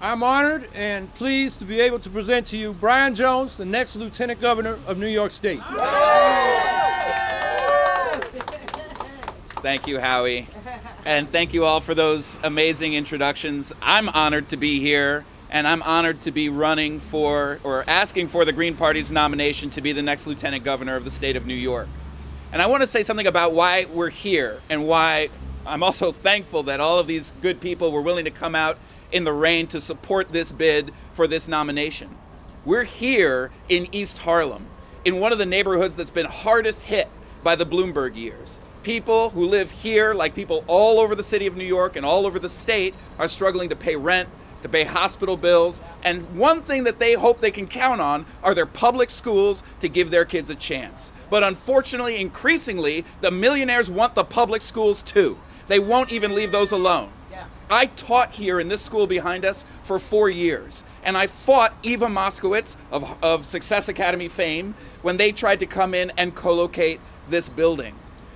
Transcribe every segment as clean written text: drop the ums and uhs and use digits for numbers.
I'm honored and pleased to be able to present to you Brian Jones, the next Lieutenant Governor of New York State. Thank you, Howie. And thank you all for those amazing introductions. I'm honored to be here, and I'm honored to be running for, or asking for, the Green Party's nomination to be the next Lieutenant Governor of the state of New York. And I want to say something about why we're here and why I'm also thankful that all of these good people were willing to come out in the rain to support this bid for this nomination. We're here in East Harlem, in one of the neighborhoods that's been hardest hit by the Bloomberg years. People who live here, like people all over the city of New York and all over the state, are struggling to pay rent, to pay hospital bills, and one thing that they hope they can count on are their public schools to give their kids a chance. But unfortunately, increasingly, the millionaires want the public schools too. They won't even leave those alone. I taught here in this school behind us for 4 years, and I fought Eva Moskowitz of Success Academy fame when they tried to come in and co-locate this building.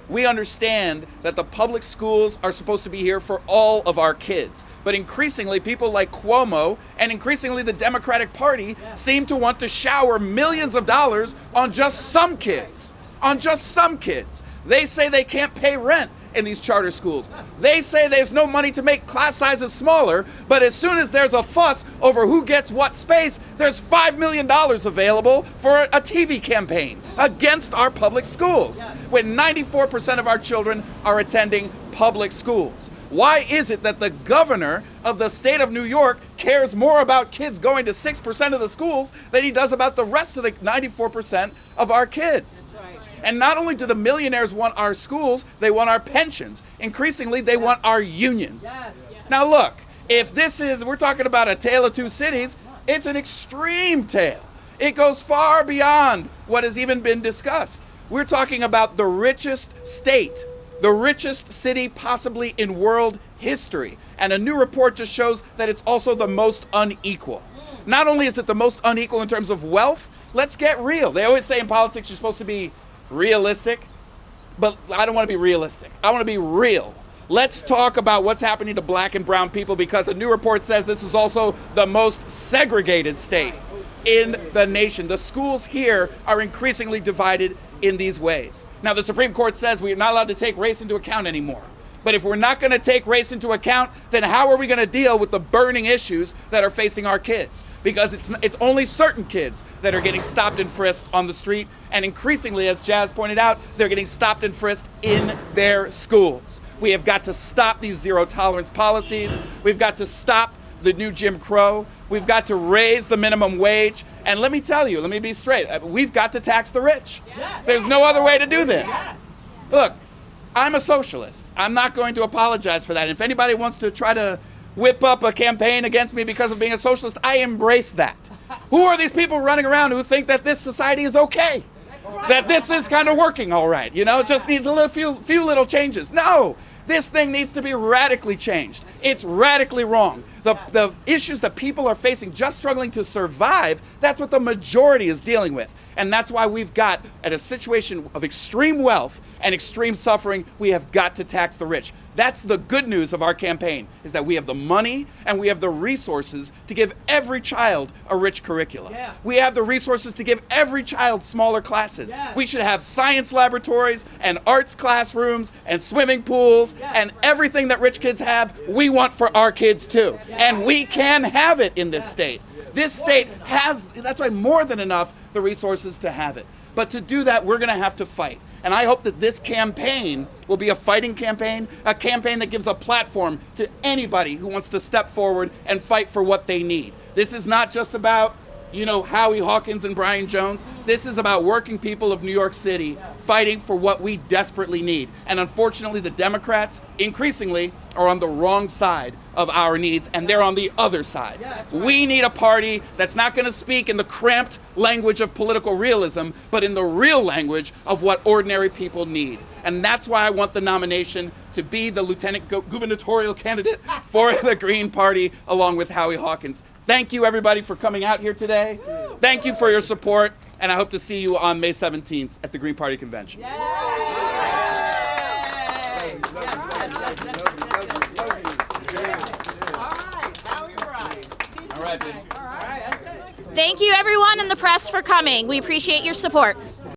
We understand that the public schools are supposed to be here for all of our kids, but increasingly people like Cuomo and increasingly the Democratic Party seem to want to shower millions of dollars on just some kids. On just some kids. They say they can't pay rent in these charter schools. They say there's no money to make class sizes smaller, but as soon as there's a fuss over who gets what space, there's $5 million available for a TV campaign against our public schools, when 94% of our children are attending public schools. Why is it that the governor of the state of New York cares more about kids going to 6% of the schools than he does about the rest of the 94% of our kids? And not only do the millionaires want our schools, they want our pensions. Increasingly, they want our unions. Now look, if we're talking about a tale of two cities, it's an extreme tale. It goes far beyond what has even been discussed. We're talking about the richest state, the richest city possibly in world history. And a new report just shows that it's also the most unequal. Not only is it the most unequal in terms of wealth, let's get real. They always say in politics you're supposed to be realistic, but I don't want to be realistic. I want to be real. Let's talk about what's happening to black and brown people, because a new report says this is also the most segregated state in the nation. The schools here are increasingly divided in these ways. Now, the Supreme Court says we are not allowed to take race into account anymore. But if we're not going to take race into account, then how are we going to deal with the burning issues that are facing our kids? Because it's only certain kids that are getting stopped and frisked on the street, and increasingly, as Jazz pointed out, they're getting stopped and frisked in their schools. We have got to stop these zero-tolerance policies. We've got to stop the new Jim Crow. We've got to raise the minimum wage. And let me tell you, let me be straight, we've got to tax the rich. There's no other way to do this. Look, I'm a socialist. I'm not going to apologize for that. If anybody wants to try to whip up a campaign against me because of being a socialist, I embrace that. Who are these people running around who think that this society is okay? That this is kind of working all right, you know? It just needs a few little changes. No, this thing needs to be radically changed. It's radically wrong. The issues that people are facing, just struggling to survive, that's what the majority is dealing with. And that's why we've got, at a situation of extreme wealth and extreme suffering, we have got to tax the rich. That's the good news of our campaign, is that we have the money and we have the resources to give every child a rich curriculum. We have the resources to give every child smaller classes. We should have science laboratories and arts classrooms and swimming pools and everything that rich kids have, we want for our kids too. And we can have it in this state. This state has, that's why, more than enough the resources to have it. But to do that, we're going to have to fight. And I hope that this campaign will be a fighting campaign, a campaign that gives a platform to anybody who wants to step forward and fight for what they need. This is not just about, you know, Howie Hawkins and Brian Jones. This is about working people of New York City fighting for what we desperately need. And unfortunately, the Democrats increasingly are on the wrong side of our needs, and they're on the other side. We need a party that's not going to speak in the cramped language of political realism, but in the real language of what ordinary people need. And that's why I want the nomination to be the lieutenant gubernatorial candidate for the Green Party, along with Howie Hawkins. Thank you, everybody, for coming out here today. Thank you for your support, and I hope to see you on May 17th at the Green Party Convention. All right, baby. Thank you, everyone in the press, for coming. We appreciate your support.